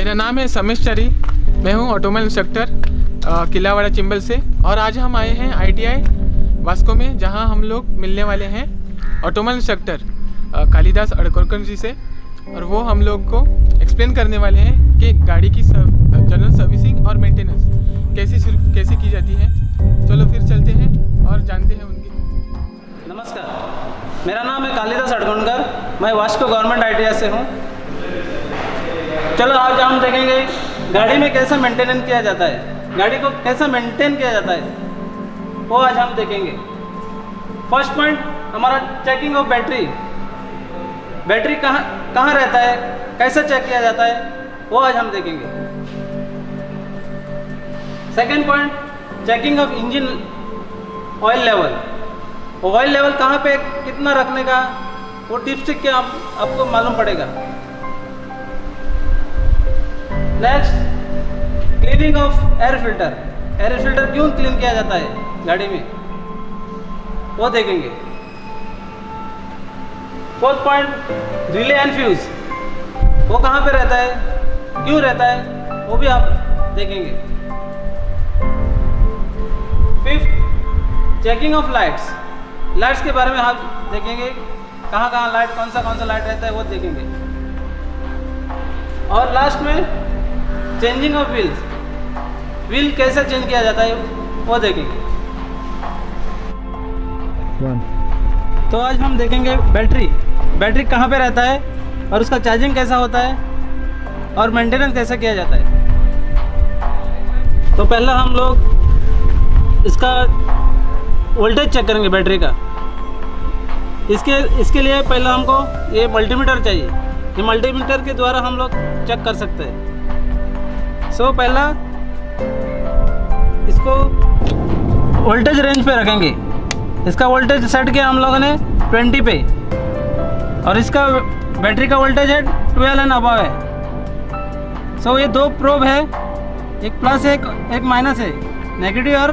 मेरा नाम है समेश चारी। मैं हूं ऑटोमोबाइल इंस्ट्रक्टर किलावाड़ा चिंबल से। और आज हम आए हैं ITI वास्को में, जहां हम लोग मिलने वाले हैं ऑटोमोबाइल इंस्ट्रक्टर कालिदास अड़कोरकर जी से। और वो हम लोग को एक्सप्लेन करने वाले हैं कि गाड़ी की जनरल सर्विसिंग और मेंटेनेंस कैसे की जाती है। चलो फिर चलते हैं और जानते हैं उनकी। नमस्कार, मेरा नाम है कालिदास अड़कोरकर। मैं वास्को गवर्नमेंट ITI से हूँ। चलो आज हम देखेंगे गाड़ी में कैसे मेंटेनेंस किया जाता है, गाड़ी को कैसे मेंटेन किया जाता है, वो आज हम देखेंगे। फर्स्ट पॉइंट हमारा चेकिंग ऑफ बैटरी। बैटरी कहाँ रहता है, कैसे चेक किया जाता है, वो आज हम देखेंगे। Second point checking of engine oil level. Oil level कहाँ पे कितना रखने का, वो टिप्स के आपको मालूम पड़ेगा। Next cleaning of air filter. Air filter क्यों क्लीन किया जाता है गाड़ी में, वो देखेंगे। Fourth point relay and fuse, वो कहाँ पे रहता है, क्यों रहता है, वो भी आप देखेंगे। Fifth checking of lights. Lights के बारे में आप देखेंगे, कहाँ लाइट, कौन सा लाइट रहता है, वो देखेंगे। और लास्ट में चेंजिंग ऑफ व्हील्स। व्हील कैसे चेंज किया जाता है, वो देखेंगे। तो आज हम देखेंगे बैटरी कहाँ पे रहता है और उसका चार्जिंग कैसा होता है और मेंटेनेंस कैसे किया जाता है। तो पहला हम लोग इसका वोल्टेज चेक करेंगे बैटरी का। इसके लिए पहला हमको ये मल्टीमीटर चाहिए। ये मल्टीमीटर के द्वारा हम लोग चेक कर सकते हैं। सो पहला इसको वोल्टेज रेंज पे रखेंगे। इसका वोल्टेज सेट किया हम लोगों ने 20 पे, और इसका बैटरी का वोल्टेज है 12 एंड अबव है। सो ये दो प्रोब है, एक प्लस एक माइनस है, नेगेटिव और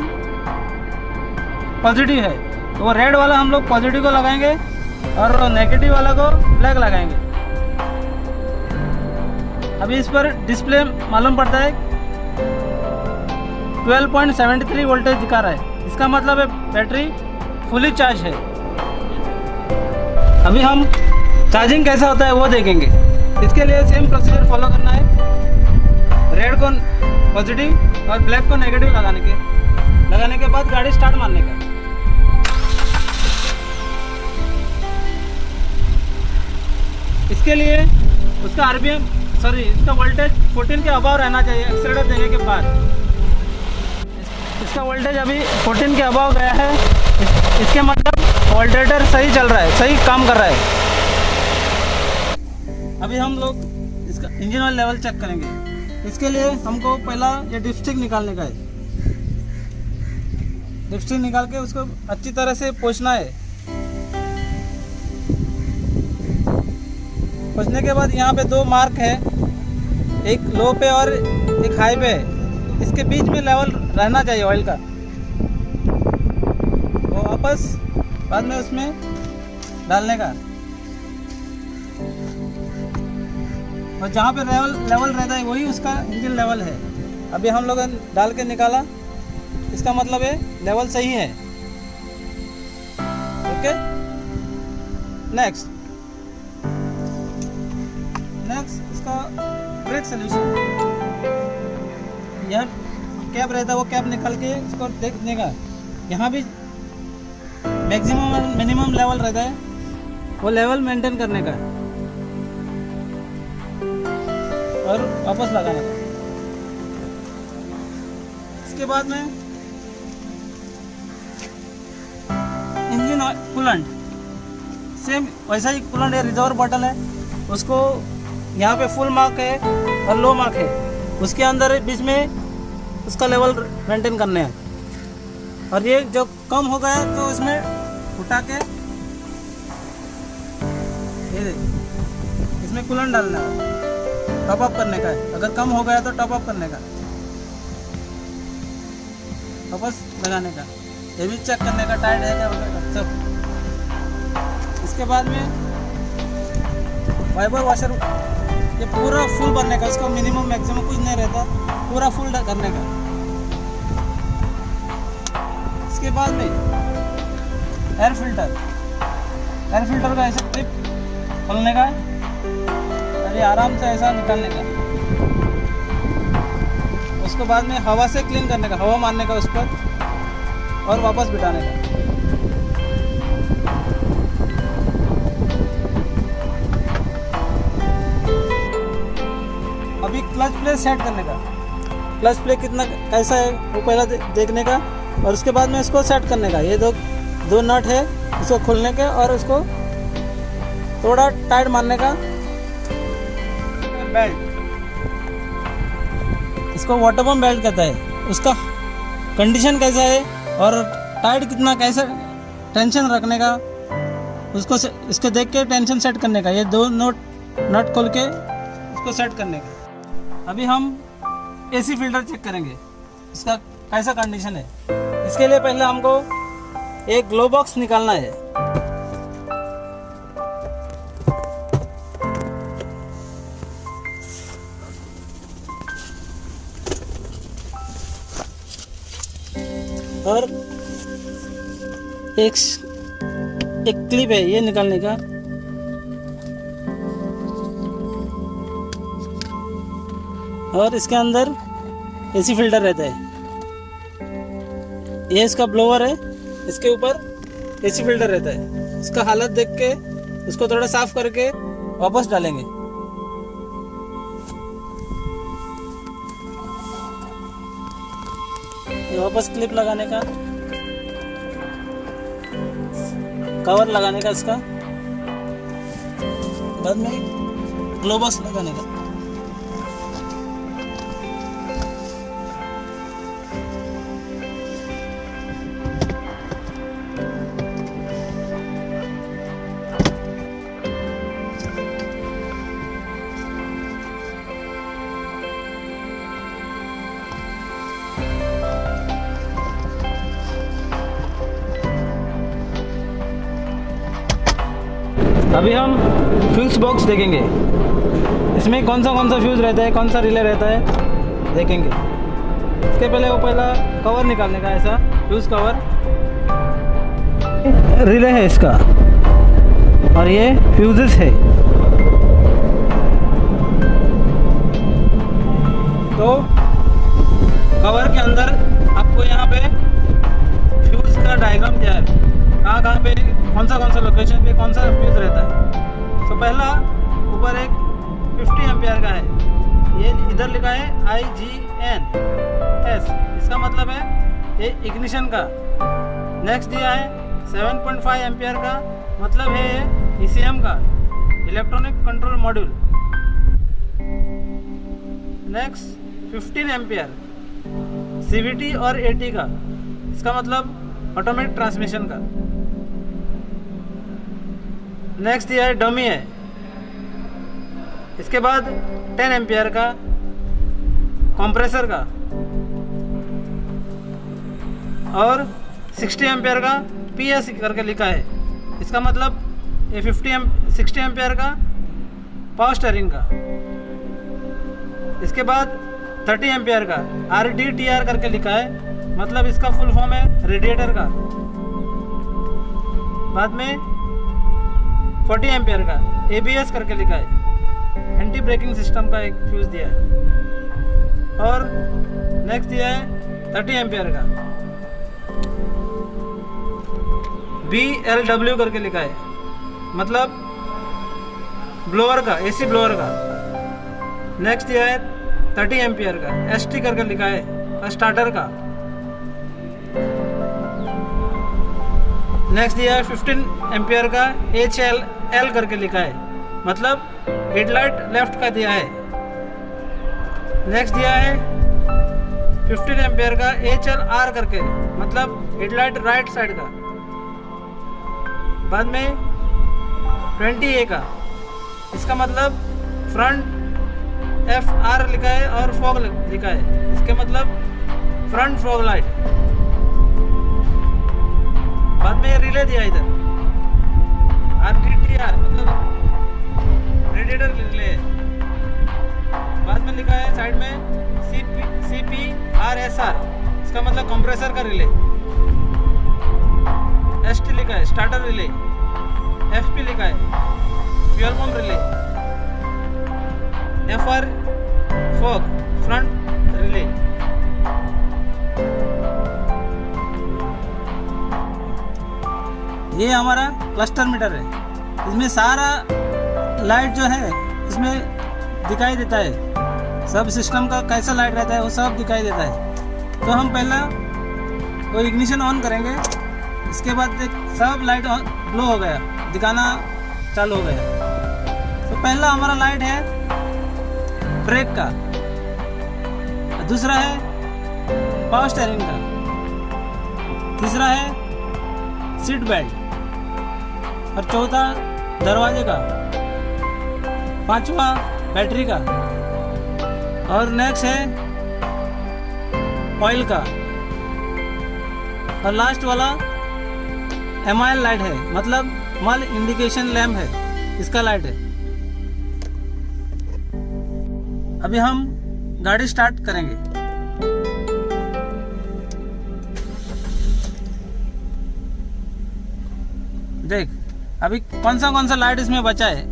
पॉजिटिव है। तो वो रेड वाला हम लोग पॉजिटिव को लगाएंगे और नेगेटिव वाला को ब्लैक लगाएंगे। अभी इस पर डिस्प्ले मालूम पड़ता है 12.73 वोल्टेज दिखा रहा है। इसका मतलब है बैटरी फुली चार्ज है। अभी हम चार्जिंग कैसा होता है वो देखेंगे। इसके लिए सेम प्रोसीजर फॉलो करना है। रेड को पॉजिटिव और ब्लैक को नेगेटिव लगाने के बाद गाड़ी स्टार्ट मारने का। इसके लिए उसका इसका वोल्टेज 14 के अबव रहना चाहिए एक्सीलरेटर देने के बाद। इसका वोल्टेज अभी 14 के अबव गया है। इसके मतलब ऑल्टरनेटर सही चल रहा है, सही काम कर रहा है। अभी हम लोग इसका इंजन ऑयल लेवल चेक करेंगे। इसके लिए हमको पहला ये डिपस्टिक निकालने का है। डिपस्टिक निकाल के उसको अच्छी तरह से पोंछना है। पोंछने के बाद यहाँ पे दो मार्क है, एक लो पे और एक हाई पे है। इसके बीच में लेवल रहना चाहिए ऑयल का। वो वापस बाद में उसमें डालने का, और जहाँ पे लेवल रहता है वही उसका इंजन लेवल है। अभी हम लोगों ने डाल के निकाला, इसका मतलब है लेवल सही है। ओके, नेक्स्ट इसका ब्रेक सोल्यूशन। यह कैप रहता है, वो कैप निकाल के इसको देखने का। यहाँ भी मैक्सिमम और मिनिमम लेवल रहता है, वो लेवल मेंटेन करने का और वापस लगाने का। इसके बाद में इंजन कूलेंट, सेम वैसा ही कूलेंट है, रिजर्वर बॉटल है। उसको यहाँ पे फुल मार्क है और लो मार्क है, उसके अंदर बीच में उसका लेवल मेंटेन करने हैं। और ये जो कम हो गया तो इसमें उठा के ये इसमें कूलेंट डालना है, टॉप अप करने का है। अगर कम हो गया तो टॉप अप करने का, वापस लगाने का। ये भी चेक करने का टाइट है क्या वगैरह सब। इसके बाद में वाइपर वॉशर ये पूरा फुल भरने का, उसको मिनिमम मैक्सिमम कुछ नहीं रहता, पूरा फुल करने का। इसके बाद में एयर फिल्टर का ऐसे क्लिप खोलने का और ये आराम से ऐसा निकालने का। उसके बाद में हवा से क्लीन करने का, हवा मारने का उस पर और वापस बिठाने का। अभी क्लच प्लेट सेट करने का, क्लच प्लेट कितना कैसा है वो पहला देखने का और उसके बाद में इसको सेट करने का। ये दो नट है, इसको खोलने के और उसको थोड़ा टाइट मारने का। बेल्ट, इसको वाटर पम्प बेल्ट कहता है। उसका कंडीशन कैसा है और टाइट कितना, कैसे टेंशन रखने का, उसको इसको देख के टेंशन सेट करने का। ये दो नट खोल के उसको सेट करने का। अभी हम एसी फिल्टर चेक करेंगे, इसका कैसा कंडीशन है। इसके लिए पहले हमको एक ग्लो बॉक्स निकालना है। और एक क्लिप है ये निकालने का। और इसके अंदर एसी फिल्टर रहता है। ये इसका ब्लोअर है, इसके ऊपर एसी फिल्टर रहता है। इसका हालत देख के इसको थोड़ा साफ करके वापस डालेंगे। वापस क्लिप लगाने का, कवर लगाने का, इसका बाद में ग्लो बॉक्स लगाने का। अभी हम फ्यूज बॉक्स देखेंगे, इसमें कौन सा फ्यूज़ रहता है, कौन सा रिले रहता है देखेंगे। इसके पहले पहला कवर निकालने का, ऐसा फ्यूज़ कवर रिले है इसका और ये फ्यूजेस है। तो कवर के अंदर आपको यहाँ पे फ्यूज़ का डायग्राम दिया है, कहाँ पे कौन सा लोकेशन पे कौन सा फ्यूज़ रहता है। तो पहला ऊपर एक 50 एम्पियर का है, ये इधर लिखा है IGNS, इसका मतलब है ये इग्निशन का। नेक्स्ट दिया है 7.5 एम्पियर का, मतलब है ECM का, electronic control module. Next 15 ampere CVT और AT का, इसका मतलब ऑटोमेटिक ट्रांसमिशन का। नेक्स्ट दिया है डमी है। इसके बाद 10 एम्पियर का कंप्रेसर का और 60 एम्पियर का PS करके लिखा है, इसका मतलब ये 60 एम्पियर का पावर स्टीयरिंग का। इसके बाद 30 एम्पियर का RDTR करके लिखा है, मतलब इसका फुल फॉर्म है रेडिएटर का। बाद में 40 एम्पियर का ABS करके लिखा है, एंटी ब्रेकिंग सिस्टम का एक फ्यूज़ दिया है। और नेक्स्ट दिया है 30 एम्पियर का BLW करके लिखा है, मतलब ब्लोअर का, AC ब्लोअर का। नेक्स्ट दिया है 30 एम्पियर का ST करके लिखा है, स्टार्टर का। नेक्स्ट दिया है 15 एम्पियर का HLL करके लिखा है, मतलब हेडलाइट लेफ्ट का दिया है। नेक्स्ट दिया है 15 एम्पियर का HLR करके, मतलब हेडलाइट राइट साइड का। बाद में 20A का, इसका मतलब फ्रंट FR लिखा है और फॉग लिखा है, इसके मतलब फ्रंट फॉग लाइट। बाद में रिले दिया इधर RDTR, मतलब रेडिएटर रिले है। बाद में लिखा है साइड में CPRSR, इसका मतलब कंप्रेसर का रिले। ST लिखा है स्टार्टर रिले। FP लिखा है fuel pump relay. FR fog front relay. ये हमारा क्लस्टर मीटर है, इसमें सारा लाइट जो है इसमें दिखाई देता है। सब सिस्टम का कैसा लाइट रहता है वो सब दिखाई देता है। तो हम पहला वो इग्निशन ऑन करेंगे, इसके बाद देख सब लाइट ग्लो हो गया, दिखाना चालू हो गया। तो पहला हमारा लाइट है ब्रेक का, दूसरा है पावर स्टीयरिंग का, तीसरा है सीट बेल्ट और चौथा दरवाजे का, पांचवा बैटरी का और नेक्स्ट है ऑयल का और लास्ट वाला MIL लाइट है, मतलब मल इंडिकेशन लैम्प है, इसका लाइट है। अभी हम गाड़ी स्टार्ट करेंगे। देख अभी कौन सा लाइट इसमें बचा है।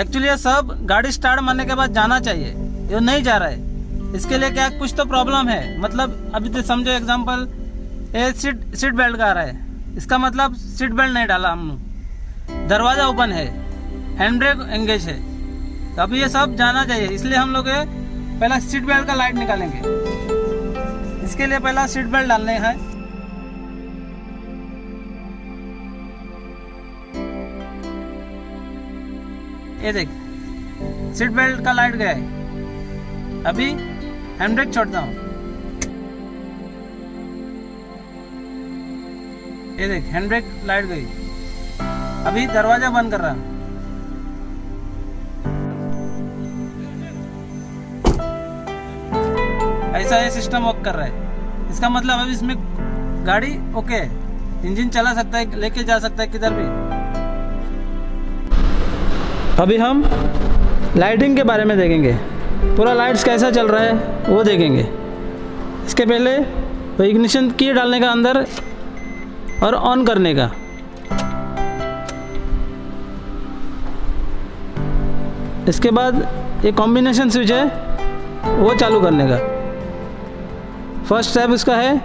एक्चुअली ये सब गाड़ी स्टार्ट मारने के बाद जाना चाहिए, ये नहीं जा रहा है। इसके लिए क्या कुछ तो प्रॉब्लम है, मतलब अभी तो समझो एग्जांपल ये सीट बेल्ट का आ रहा है, इसका मतलब सीट बेल्ट नहीं डाला हमने, दरवाज़ा ओपन है, हैंड ब्रेक एंगेज है, तो अभी ये सब जाना चाहिए। इसलिए हम लोग पहला सीट बेल्ट का लाइट निकालेंगे। इसके लिए पहला सीट बेल्ट डालने हैं। ये देख सीट बेल्ट का लाइट गया है। अभी हैंड ब्रेक छोड़ता हूँ। ये देख हैंड ब्रेक लाइट गई। अभी दरवाजा बंद कर रहा हूँ। ऐसा ये सिस्टम वर्क कर रहा है। इसका मतलब अभी इसमें गाड़ी ओके है, इंजन चला सकता है, लेके जा सकता है किधर भी। अभी हम लाइटिंग के बारे में देखेंगे, पूरा लाइट्स कैसा चल रहा है वो देखेंगे। इसके पहले वो इग्निशन की डालने का अंदर और ऑन करने का। इसके बाद ये कॉम्बिनेशन स्विच है वो चालू करने का। फर्स्ट स्टेप इसका है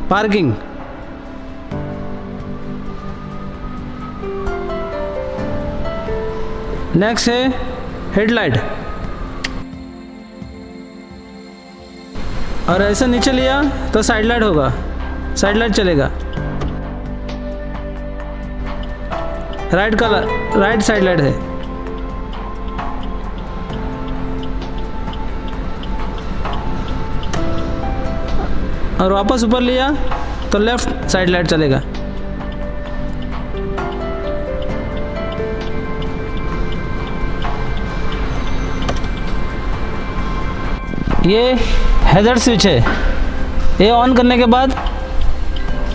पार्किंग। नेक्स्ट है हेडलाइट, और ऐसे नीचे लिया तो साइड लाइट होगा, साइड लाइट चलेगा। राइट साइड लाइट है। और वापस ऊपर लिया तो लेफ्ट साइड लाइट चलेगा। ये हैज़र्ड स्विच है, ये ऑन करने के बाद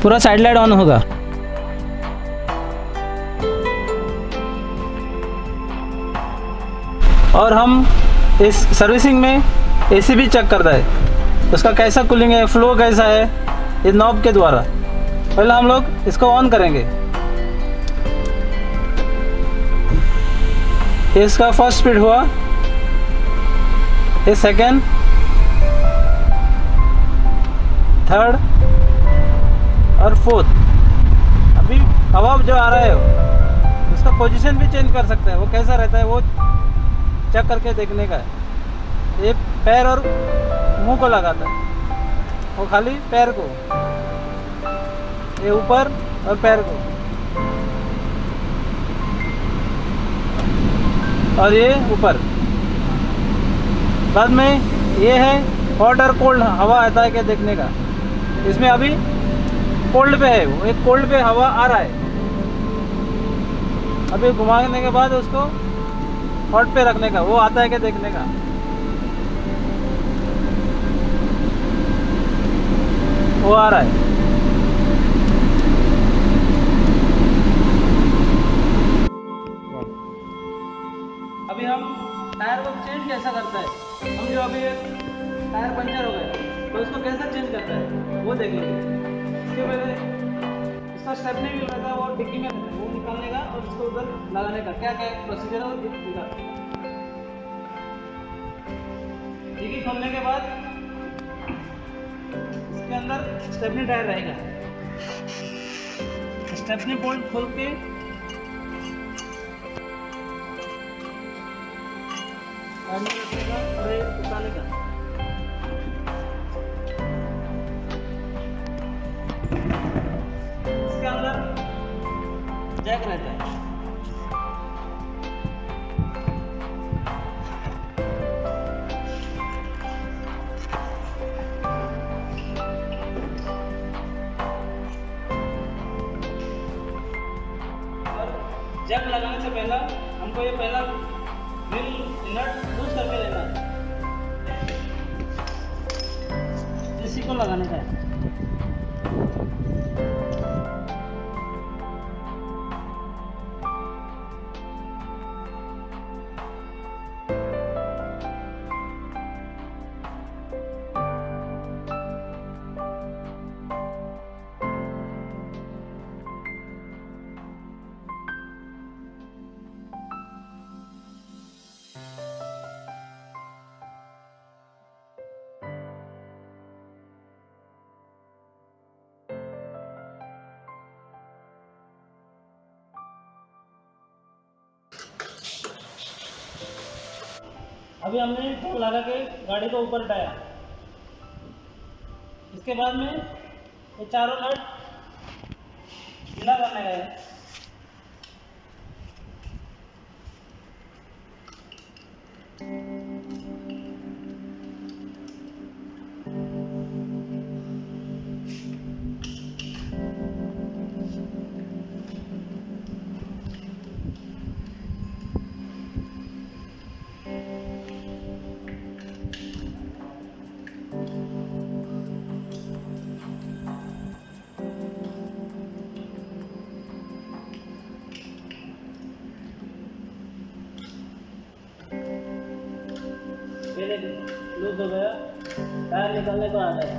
पूरा साइड लाइट ऑन होगा। और हम इस सर्विसिंग में एसी भी चेक करता है, उसका कैसा कूलिंग है, फ्लो कैसा है, इस नॉब के द्वारा। पहले हम लोग इसको ऑन करेंगे। इसका फर्स्ट स्पीड हुआ, ये सेकेंड, थर्ड और फोर्थ। अभी हवा जो आ रहा है उसका पोजीशन भी चेंज कर सकता है, वो कैसा रहता है वो चेक करके देखने का है। ये पैर और मुंह को लगाता है, वो खाली पैर को, ये ऊपर और पैर को, और ये ऊपर। बाद में ये है हॉट और कोल्ड, हवा आता है क्या देखने का। इसमें अभी कोल्ड पे है, वो एक कोल्ड पे हवा आ रहा है। अभी घुमाने के बाद उसको हॉट पे रखने का, वो आता है क्या देखने का। वो आ रहा है। अभी एक टायर पंचर हो गया तो उसको कैसे चेंज करता है वो देखेंगे। इसके पहले इसका स्टेपनी भी रहता है, वो डिक्की में रहता है, वो निकालने का और उसको उधर लगाने का क्या क्या प्रोसीजर है वो दिखा। डिक्की खोलने के बाद इसके अंदर स्टेपनी टायर रहेगा। स्टेपनी बोल्ट खोल के और ये उतारने का। इसके अंदर जैक रहता है। और जैक लगाने से पहला हमको ये पहला व्हील नट लूज करके लेना है, इसी को लगाने का है। अभी हमने ढोल लगा के गाड़ी को ऊपर उठाया। इसके बाद में ये चारों नट ढीला करने का है। लूज हो गया, टायर निकलने को आ गया।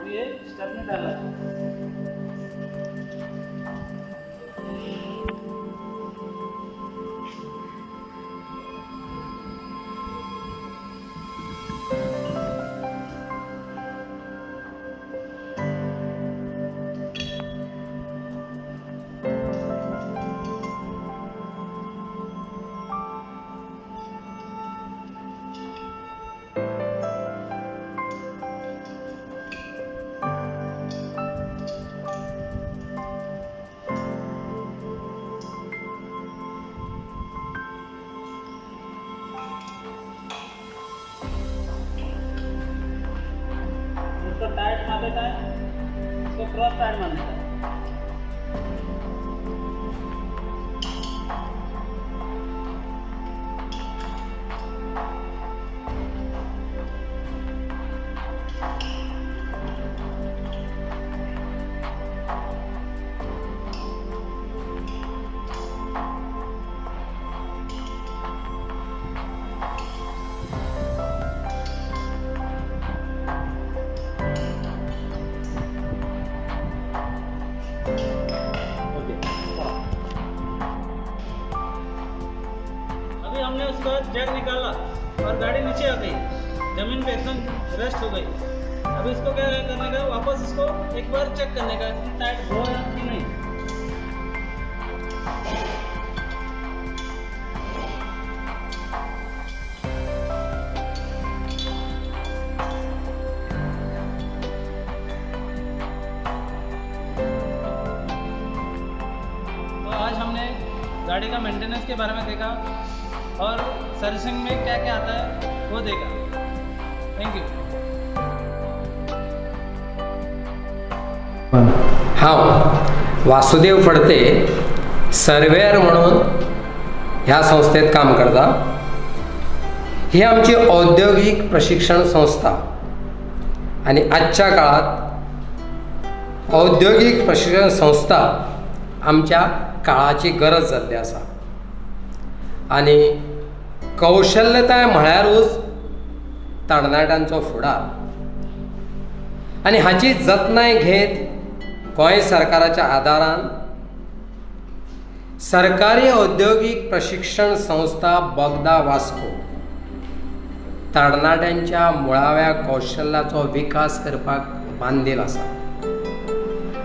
ये स्टेपनी डाला है। इसको टाइट मारने का है, इसको क्रॉस टाइट मारने का है। हमने उसका जैक निकाला और गाड़ी नीचे आ गई, जमीन पे एकदम रेस्ट हो गई। अभी इसको क्या करने का, वापस इसको एक बार चेक करने का कि टाइट हो या कि नहीं। तो आज हमने गाड़ी का मेंटेनेंस के बारे में देखा और सर्विसिंग में क्या क्या आता है वो देखा। Thank you. हांव वासुदेव फडते सर्वेयर म्हणून ह्या संस्थेत काम करता। ही आमची औद्योगिक प्रशिक्षण संस्था। आणि आजच्या काळात औद्योगिक प्रशिक्षण संस्था आमच्या काळाची गरज जाल्ली आसा आणि कौशल्यताय म्हळ्यारूच तरणाट्यांचो फुडार आणि हाची जतनाय घेत गोंय सरकाराच्या आदारान सरकारी औद्योगिक प्रशिक्षण संस्था बोगदा वास्को तरणाट्यांच्या मुळाव्या कौशल्याचो विकास करपाक बांदील आसा.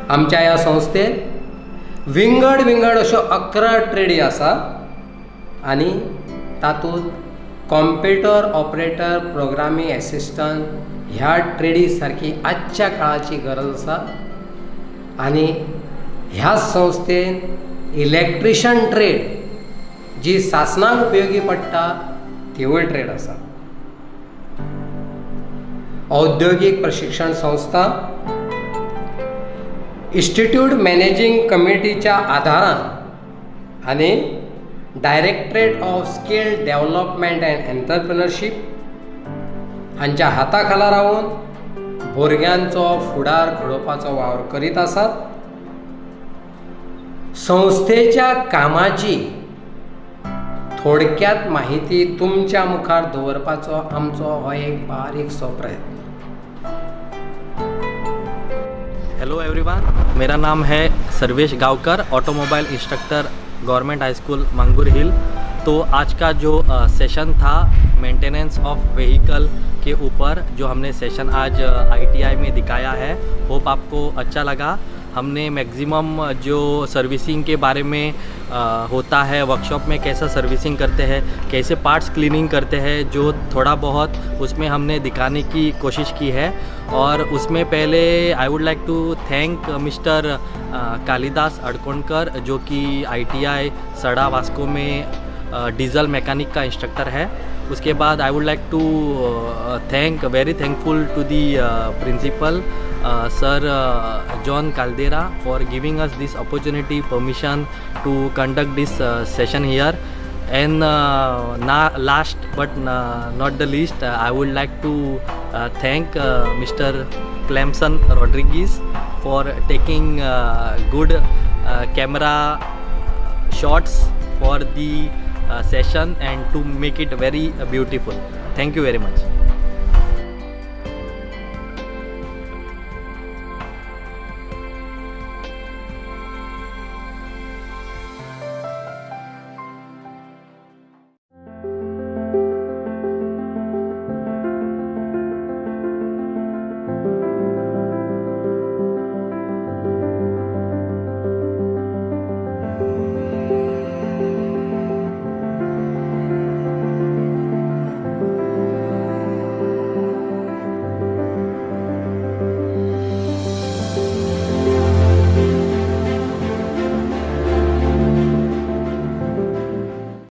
आमच्या ह्या संस्थेत विंगड अश्यो 11 ट्रेडी आसा आनी तातूंत कॉम्प्युटर ऑपरेटर, प्रोग्रामींग एसिस्टंट ह्या ट्रेडी सारकी आजच्या काळाची गरज आसा. आनी ह्या संस्थेन इलेक्ट्रिशन ट्रेड जी शासनाक उपयोगी पडटा तिवूय ट्रेड आसा. औद्योगिक प्रशिक्षण संस्था इन्स्टिट्यूट मॅनेजिंग कमिटीच्या आदारान आनी directorate of skill development and entrepreneurship हांच्या हाता खाला रावन भुरग्यांचो फुडार घडोवपाचो वावर करीत आसात. संस्थेच्या कामाची थोडक्यात माहिती तुमच्या मुखार दवरपाचो आमचो हो एक बारीकसो प्रयत्न. हेलो एवरीवन, मेरा नाम है Sarvesh Gavkar, automobile instructor, government high school मंगूर हिल. तो आज का जो सेशन था मेंटेनेंस ऑफ व्हीकल के ऊपर, जो हमने सेशन आज ITI में दिखाया है, होप आपको अच्छा लगा. हमने मैक्सिमम जो सर्विसिंग के बारे में होता है, वर्कशॉप में कैसा सर्विसिंग करते हैं, कैसे पार्ट्स क्लीनिंग करते हैं, जो थोड़ा बहुत उसमें हमने दिखाने की कोशिश की है. और उसमें पहले I would like to thank mister Kalidas Adkonkar, जो कि ITI सड़ा वास्को में डीजल मैकेनिक का इंस्ट्रक्टर है. उसके बाद I would like to very thankful to the principal sir John Caldera for giving us this opportunity, permission to conduct this session here. And last but not the least, I would like to thank Mr. Clemson Rodriguez for taking good camera shots for the session and to make it very beautiful. Thank you very much.